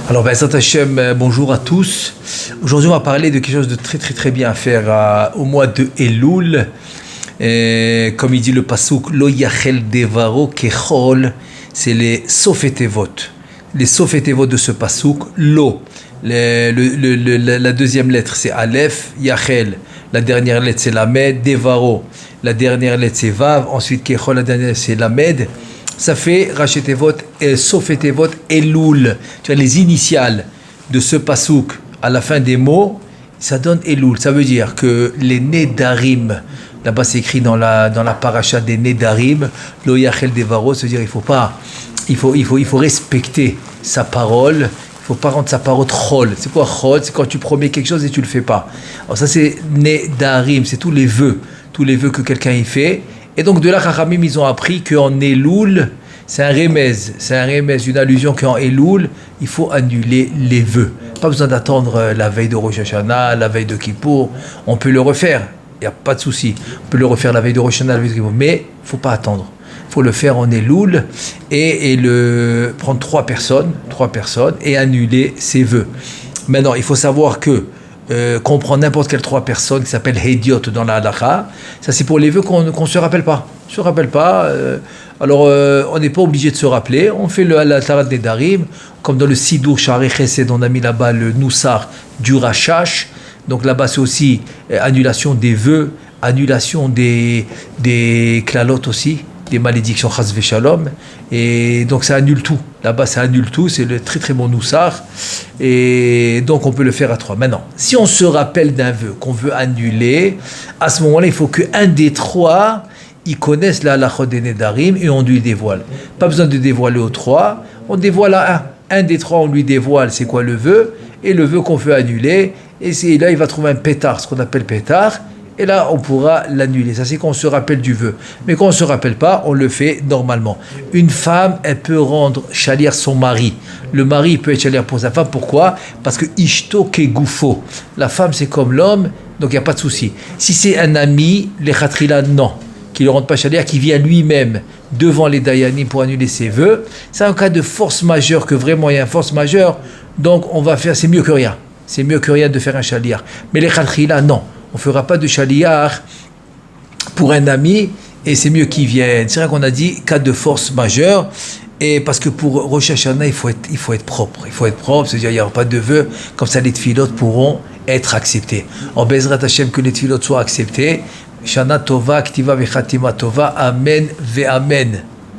Alors, Bezrat Hashem, bonjour à tous. Aujourd'hui, on va parler de quelque chose de très bien à faire au mois de Elul. Comme il dit le pasuk, Lo yachel devaro kechol, c'est les sofetevot. Les sofetevot de ce pasuk, Lo. La deuxième lettre, c'est Aleph, Yachel. La dernière lettre, c'est Lamed, Devaro. La dernière lettre, c'est Vav. Ensuite, Kechol, la dernière, c'est Lamed. Ça fait Rachetevot, Sofetevot, Elul. Tu vois, les initiales de ce pasuk à la fin des mots, ça donne Elul. Ça veut dire que les Nedarim, là-bas c'est écrit dans la paracha des Nedarim, Lo Yachel Devaro, ça veut dire il faut respecter sa parole. Il ne faut pas rendre sa parole chol. C'est quoi chol? C'est quand tu promets quelque chose et tu ne le fais pas. Alors ça c'est Nedarim, c'est tous les vœux que quelqu'un y fait. Et donc de là, Chachamim, ils ont appris qu'en Elul, c'est un remez, une allusion qu'en Elul, il faut annuler les vœux. Pas besoin d'attendre la veille de Rosh Hashanah, la veille de Kippour. On peut le refaire, il n'y a pas de souci. On peut le refaire la veille de Rosh Hashanah, la veille de Kippour. Mais il ne faut pas attendre. Il faut le faire en Elul et prendre trois personnes et annuler ses vœux. Maintenant, il faut savoir que qu'on prend n'importe quelle trois personnes qui s'appellent Hédiot dans la halakha, ça c'est pour les vœux qu'on ne se rappelle pas. On ne se rappelle pas, on n'est pas obligé de se rappeler, on fait la Tarat Nedarim, comme dans le Sidur Sha'arei Chesed, on a mis là-bas le Noussar du Rashash, donc là-bas c'est aussi annulation des vœux, annulation des klalot aussi, des malédictions chas v'shalom, et donc ça annule tout. Là-bas ça annule tout, c'est le très bon Noussar, et donc on peut le faire à trois. Maintenant, si on se rappelle d'un vœu qu'on veut annuler, à ce moment-là, il faut qu'un des trois, ils connaissent la halakha des Nedarim et on lui dévoile. Pas besoin de dévoiler aux trois, on dévoile à un. Un des trois, on lui dévoile c'est quoi le vœu, et le vœu qu'on veut annuler, et là il va trouver un pétard, ce qu'on appelle pétard, et là, on pourra l'annuler. Ça, c'est qu'on se rappelle du vœu. Mais quand on ne se rappelle pas, on le fait normalement. Une femme, elle peut rendre chaliar son mari. Le mari peut être chaliar pour sa femme. Pourquoi? Parce que ishto kegoufo. La femme, c'est comme l'homme, donc il n'y a pas de souci. Si c'est un ami, les khatrila, non. Qui ne le rende pas chaliar, qui vient lui-même devant les dayanim pour annuler ses vœux. C'est un cas de force majeure, que vraiment il y a une force majeure. Donc, on va faire, c'est mieux que rien. C'est mieux que rien de faire un chaliar. Mais les khatrila, non. On ne fera pas de chaliar pour un ami et c'est mieux qu'il vienne. C'est vrai qu'on a dit cas de force majeure et parce que pour Rosh Hashanah, il faut être propre. Il faut être propre, c'est-à-dire il n'y aura pas de vœux. Comme ça, les tfilotes pourront être acceptés. En Bezrat Hashem, que les tfilotes soient acceptés. Shana Tova, Ktiva Vechatima Tova, Amen Ve Amen.